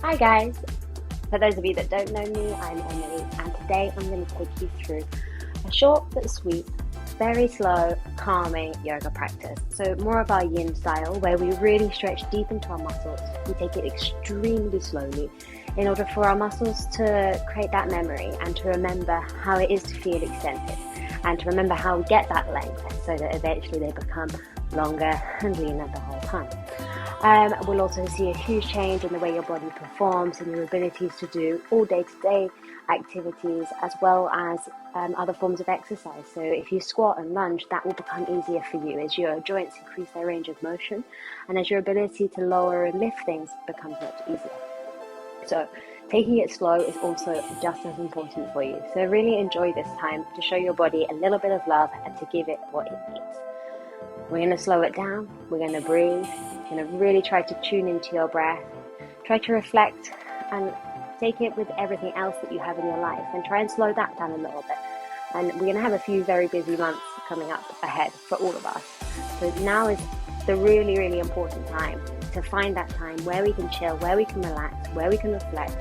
Hi guys! For those of you that don't know me, I'm Emily, and today I'm going to take you through a short but sweet, very slow, calming yoga practice. So more of our yin style, where we really stretch deep into our muscles. We take it extremely slowly in order for our muscles to create that memory and to remember how it is to feel extended and to remember how we get that length so that eventually they become longer and leaner the whole time. We'll also see a huge change in the way your body performs and your abilities to do all day-to-day activities as well as other forms of exercise. So if you squat and lunge, that will become easier for you as your joints increase their range of motion and as your ability to lower and lift things becomes much easier. So taking it slow is also just as important for you. So really enjoy this time to show your body a little bit of love and to give it what it needs. We're going to slow it down, we're going to breathe, we're going to really try to tune into your breath, try to reflect and take it with everything else that you have in your life and try and slow that down a little bit. And we're going to have a few very busy months coming up ahead for all of us. So now is the really, really important time to find that time where we can chill, where we can relax, where we can reflect,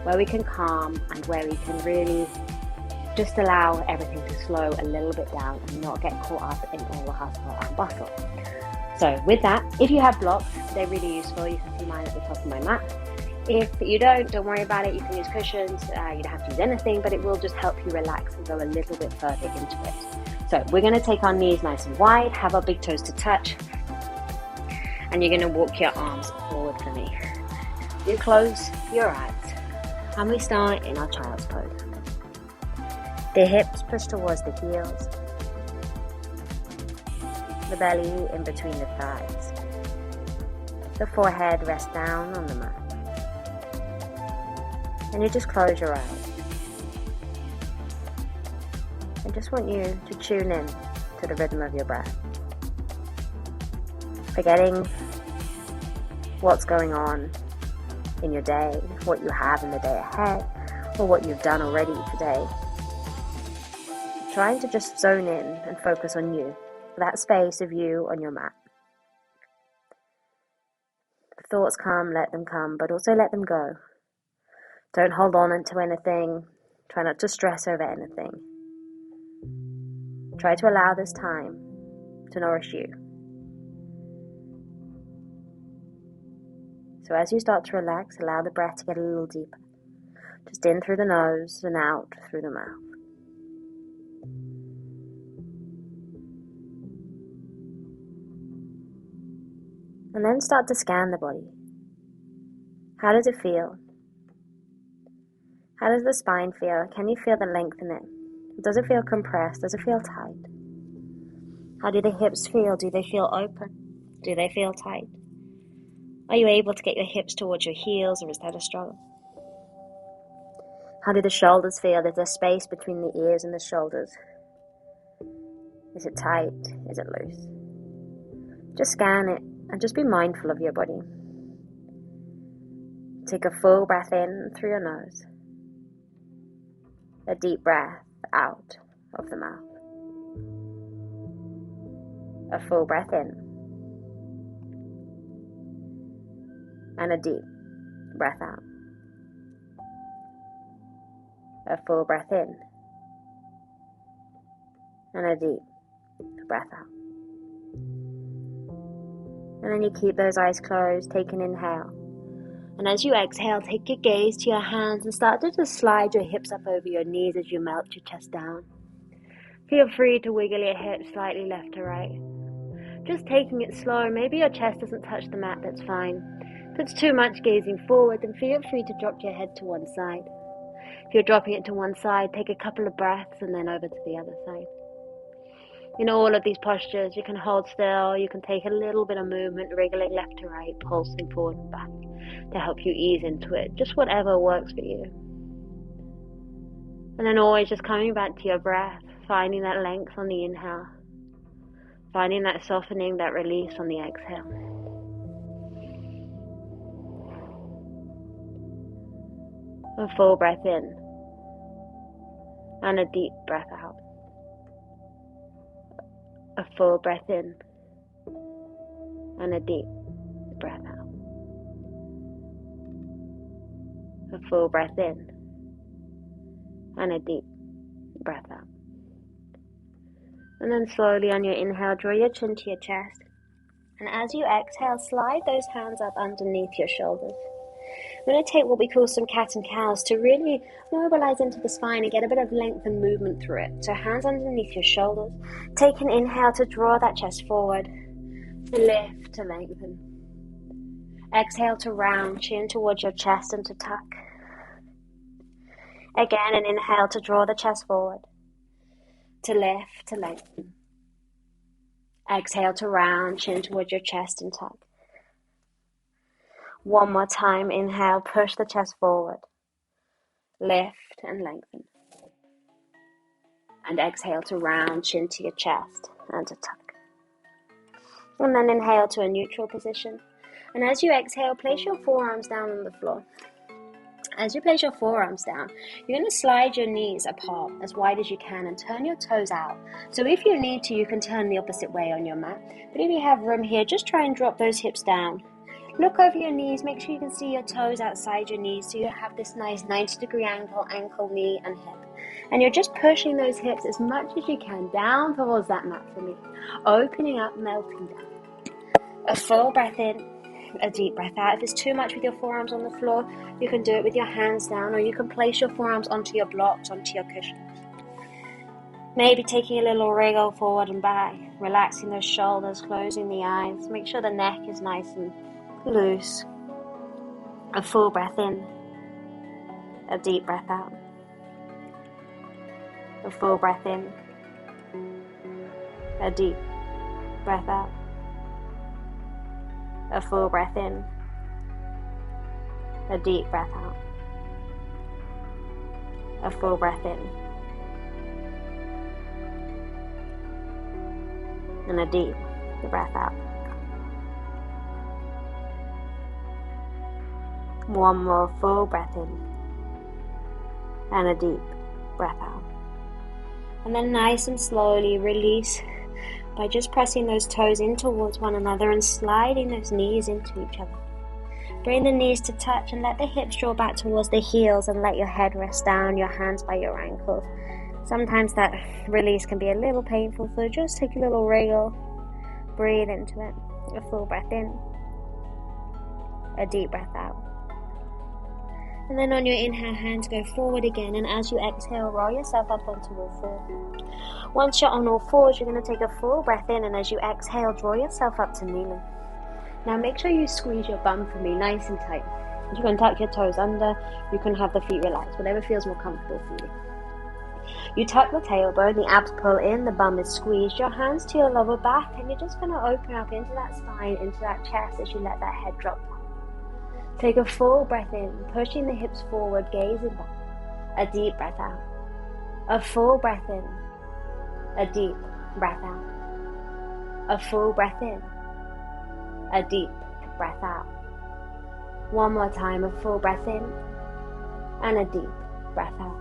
where we can calm and where we can really just allow everything to slow a little bit down and not get caught up in all the hustle and bustle. So with that, if you have blocks, they're really useful. You can see mine at the top of my mat. If you don't worry about it. You can use cushions. You don't have to use anything, but it will just help you relax and go a little bit further into it. So we're going to take our knees nice and wide, have our big toes to touch, and you're going to walk your arms forward for me. You close your eyes, and we start in our child's pose. The hips push towards the heels, the belly in between the thighs. The forehead rests down on the mat. And you just close your eyes. I just want you to tune in to the rhythm of your breath. Forgetting what's going on in your day, what you have in the day ahead, or what you've done already today. Trying to just zone in and focus on you, that space of you on your mat. If thoughts come, let them come, but also let them go. Don't hold on to anything. Try not to stress over anything. Try to allow this time to nourish you. So as you start to relax, allow the breath to get a little deeper. Just in through the nose and out through the mouth. And then start to scan the body. How does it feel? How does the spine feel? Can you feel the length in it? Does it feel compressed? Does it feel tight? How do the hips feel? Do they feel open? Do they feel tight? Are you able to get your hips towards your heels, or is that a struggle? How do the shoulders feel? Is there space between the ears and the shoulders? Is it tight? Is it loose? Just scan it and just be mindful of your body. Take a full breath in through your nose. A deep breath out of the mouth. A full breath in. And a deep breath out. A full breath in. And a deep breath out. And then you keep those eyes closed, take an inhale. And as you exhale, take your gaze to your hands and start to just slide your hips up over your knees as you melt your chest down. Feel free to wiggle your hips slightly left to right. Just taking it slow. Maybe your chest doesn't touch the mat, that's fine. If it's too much gazing forward, then feel free to drop your head to one side. If you're dropping it to one side, take a couple of breaths and then over to the other side. In all of these postures, you can hold still, you can take a little bit of movement, wriggling left to right, pulsing forward and back to help you ease into it, just whatever works for you. And then always just coming back to your breath, finding that length on the inhale, finding that softening, that release on the exhale. A full breath in and a deep breath out. A full breath in and a deep breath out. A full breath in and a deep breath out. And then slowly on your inhale, draw your chin to your chest. And as you exhale, slide those hands up underneath your shoulders. We're going to take what we call some cat and cows to really mobilize into the spine and get a bit of length and movement through it. So hands underneath your shoulders. Take an inhale to draw that chest forward, to lift, to lengthen. Exhale to round, chin towards your chest and to tuck. Again, an inhale to draw the chest forward, to lift, to lengthen. Exhale to round, chin towards your chest and tuck. One more time, inhale, push the chest forward, lift and lengthen. And exhale to round, chin to your chest and to tuck. And then inhale to a neutral position. And as you exhale, place your forearms down on the floor. As you place your forearms down, you're going to slide your knees apart as wide as you can and turn your toes out. So if you need to, you can turn the opposite way on your mat. But if you have room here, just try and drop those hips down. Look over your knees, make sure you can see your toes outside your knees so you have this nice 90-degree angle, ankle, knee and hip. And you're just pushing those hips as much as you can down towards that mat for me. Opening up, melting down. A full breath in, a deep breath out. If it's too much with your forearms on the floor, you can do it with your hands down, or you can place your forearms onto your blocks, onto your cushions. Maybe taking a little wriggle forward and back, relaxing those shoulders, closing the eyes. Make sure the neck is nice and loose. A full breath in, a deep breath out. A full breath in, a deep breath out. A full breath in, a deep breath out. A full breath in, and a deep breath out. One more full breath in, and a deep breath out. And then nice and slowly release by just pressing those toes in towards one another and sliding those knees into each other. Bring the knees to touch and let the hips draw back towards the heels and let your head rest down, your hands by your ankles. Sometimes that release can be a little painful, so just take a little wriggle, breathe into it. A full breath in, a deep breath out. And then on your inhale, hands go forward again, and as you exhale, roll yourself up onto all fours. Once you're on all fours, you're going to take a full breath in, and as you exhale, draw yourself up to kneeling. Now make sure you squeeze your bum for me nice and tight. You can tuck your toes under, you can have the feet relaxed, whatever feels more comfortable for you. You tuck the tailbone, the abs pull in, the bum is squeezed, your hands to your lower back, and you're just going to open up into that spine, into that chest as you let that head drop down. Take a full breath in, pushing the hips forward, gazing back. A deep breath out. A full breath in. A deep breath out. A full breath in. A deep breath out. One more time, a full breath in and a deep breath out.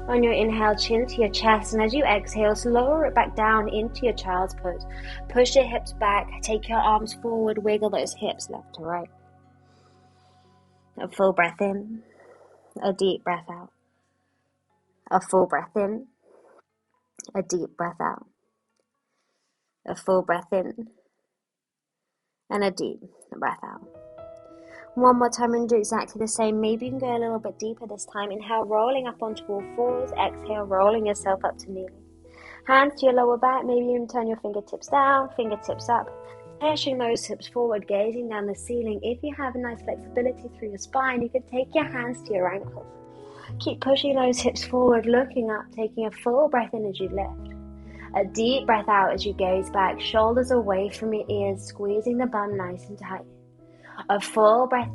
On your inhale, chin to your chest, and as you exhale, lower it back down into your child's pose. Push your hips back, take your arms forward, wiggle those hips left to right. A full breath in, a deep breath out. A full breath in, a deep breath out. A full breath in, and a deep breath out. One more time and do exactly the same. Maybe you can go a little bit deeper this time. Inhale, rolling up onto all fours. Exhale, rolling yourself up to kneeling. Hands to your lower back. Maybe you can turn your fingertips down, fingertips up. Pushing those hips forward, gazing down the ceiling. If you have a nice flexibility through your spine, you can take your hands to your ankles. Keep pushing those hips forward, looking up, taking a full breath in as you lift. A deep breath out as you gaze back, shoulders away from your ears, squeezing the bum nice and tight. A full breath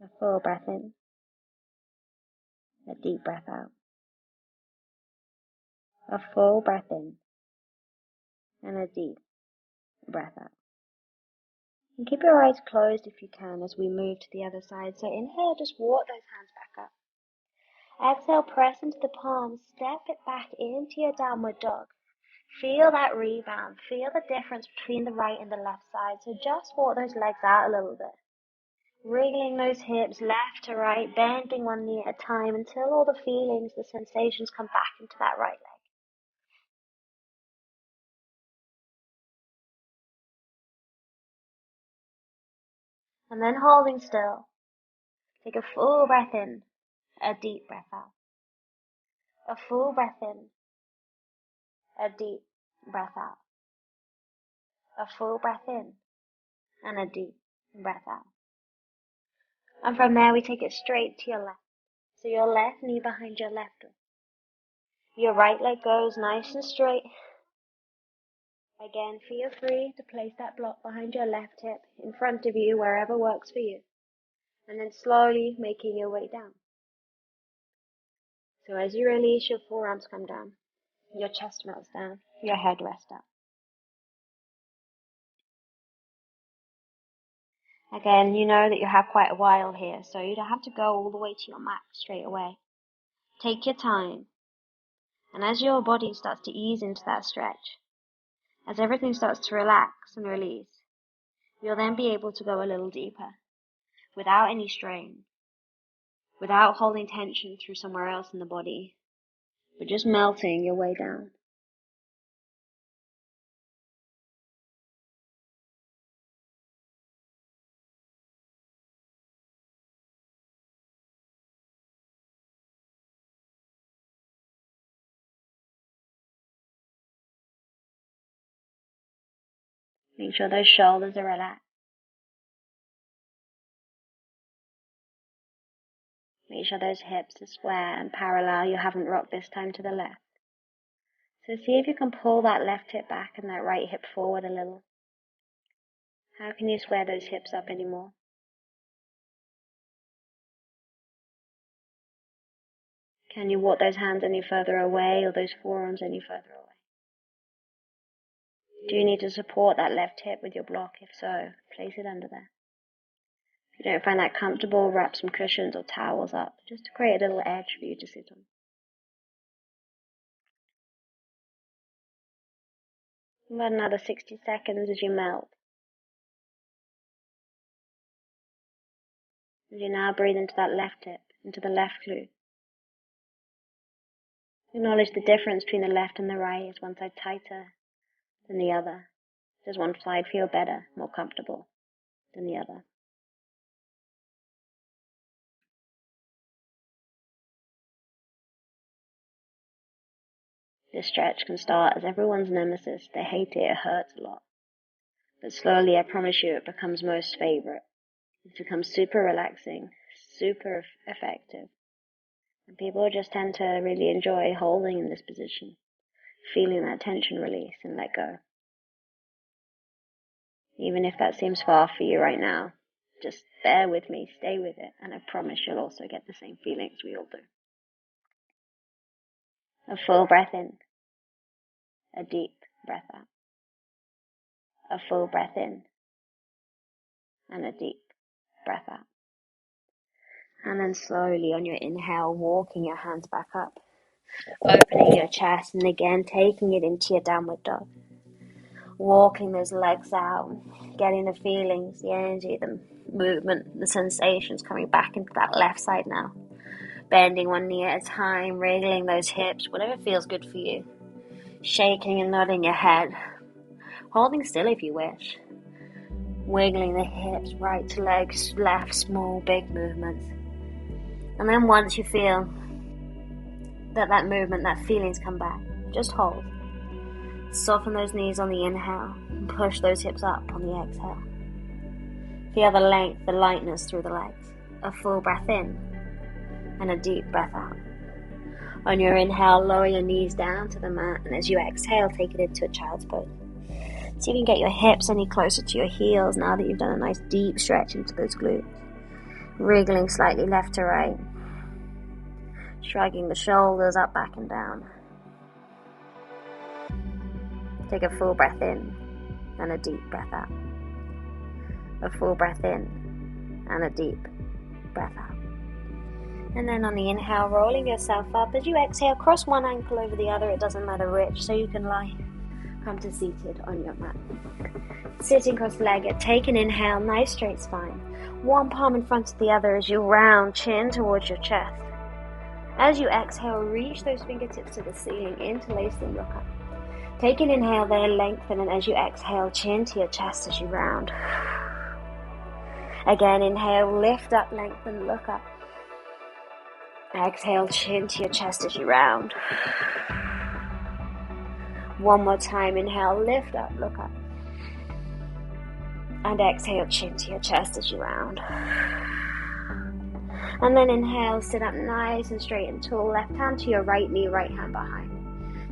A full breath in, a deep breath out. A full breath in, and a deep breath out. And keep your eyes closed if you can as we move to the other side. So inhale, just walk those hands back up. Exhale, press into the palms, step it back into your downward dog. Feel that rebound. Feel the difference between the right and the left side. So just walk those legs out a little bit. Wriggling those hips left to right, bending one knee at a time until all the feelings, the sensations come back into that right leg. And then holding still, take a full breath in, a deep breath out. A full breath in, a deep breath out. A full breath in, and a deep breath out. And from there we take it straight to your left. So your left knee behind your left leg. Your right leg goes nice and straight. Again, feel free to place that block behind your left hip, in front of you, wherever works for you. And then slowly making your way down. So as you release, your forearms come down, your chest melts down, your head rests up. Again, you know that you have quite a while here, so you don't have to go all the way to your mat straight away. Take your time. And as your body starts to ease into that stretch, as everything starts to relax and release, you'll then be able to go a little deeper, without any strain, without holding tension through somewhere else in the body, but just melting your way down. Make sure those shoulders are relaxed. Make sure those hips are square and parallel. You haven't rocked this time to the left. So see if you can pull that left hip back and that right hip forward a little. How can you square those hips up anymore? Can you walk those hands any further away or those forearms any further away? Do you need to support that left hip with your block? If so, place it under there. If you don't find that comfortable, wrap some cushions or towels up just to create a little edge for you to sit on. About another 60 seconds as you melt. As you now breathe into that left hip, into the left glute. Acknowledge the difference between the left and the right. Is one side tighter than the other? Does one side feel better, more comfortable than the other? This stretch can start as everyone's nemesis. They hate it, it hurts a lot. But slowly, I promise you, it becomes most favorite. It becomes super relaxing, super effective. And people just tend to really enjoy holding in this position, feeling that tension release and let go. Even if that seems far for you right now, just bear with me, stay with it, and I promise you'll also get the same feelings we all do. A full breath in, a deep breath out. A full breath in, and a deep breath out. And then slowly on your inhale, walking your hands back up, opening your chest, and again taking it into your downward dog. Walking those legs out, getting the feelings, the energy, the movement, the sensations coming back into that left side now. Bending one knee at a time, wriggling those hips, whatever feels good for you. Shaking and nodding your head. Holding still if you wish. Wiggling the hips, right to legs, left, small, big movements. And then once you feel that movement, that feelings come back, just hold. Soften those knees on the inhale and push those hips up on the exhale. Feel the length, the lightness through the legs. A full breath in and a deep breath out. On your inhale, lower your knees down to the mat, and as you exhale, take it into a child's pose. See if you can get your hips any closer to your heels now that you've done a nice deep stretch into those glutes. Wriggling slightly left to right. Shrugging the shoulders up, back and down. Take a full breath in and a deep breath out. A full breath in and a deep breath out. And then on the inhale, rolling yourself up. As you exhale, cross one ankle over the other. It doesn't matter which, so you can lie. Come to seated on your mat. Sitting cross-legged, take an inhale, nice straight spine. One palm in front of the other as you round chin towards your chest. As you exhale, reach those fingertips to the ceiling, interlace them, look up. Take an inhale there, lengthen, and as you exhale, chin to your chest as you round. Again, inhale, lift up, lengthen, look up. Exhale, chin to your chest as you round. One more time, inhale, lift up, look up. And exhale, chin to your chest as you round. And then inhale, sit up nice and straight and tall. Left hand to your right knee, right hand behind.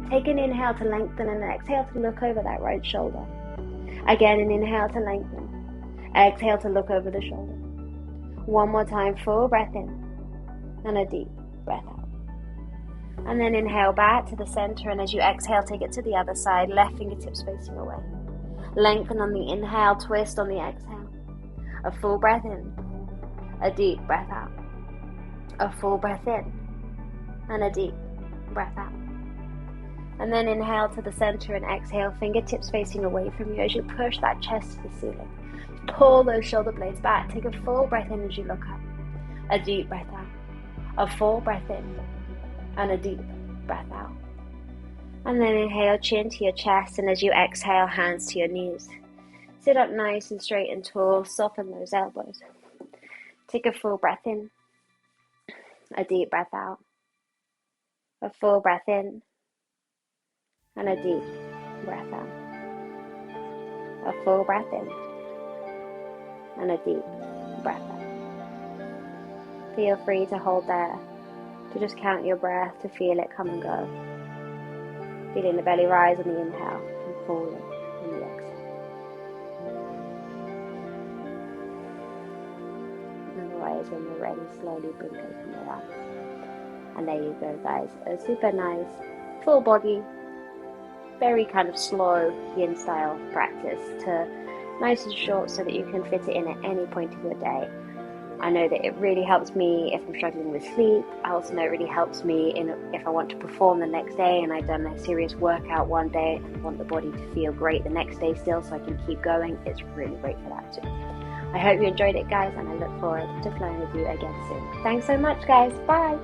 Take an inhale to lengthen and exhale to look over that right shoulder. Again, an inhale to lengthen. Exhale to look over the shoulder. One more time, full breath in and a deep breath out. And then inhale back to the center, and as you exhale, take it to the other side, left fingertips facing away. Lengthen on the inhale, twist on the exhale. A full breath in, a deep breath out. A full breath in and a deep breath out. And then inhale to the center and exhale, fingertips facing away from you as you push that chest to the ceiling. Pull those shoulder blades back. Take a full breath in as you look up. A deep breath out. A full breath in and a deep breath out. And then inhale, chin to your chest, and as you exhale, hands to your knees. Sit up nice and straight and tall. Soften those elbows. Take a full breath in. A deep breath out. A full breath in and a deep breath out. A full breath in and a deep breath out. Feel free to hold there, to just count your breath, to feel it come and go. Feeling the belly rise on the inhale and falling on the exhale. Otherwise, when you're ready, slowly blink open your eyes. And there you go, guys. A super nice, full body, very kind of slow yin style practice, to nice and short so that you can fit it in at any point of your day. I know that it really helps me if I'm struggling with sleep. I also know it really helps me if I want to perform the next day and I've done a serious workout one day and want the body to feel great the next day still so I can keep going. It's really great for that too. I hope you enjoyed it, guys, and I look forward to flying with you again soon. Thanks so much, guys. Bye.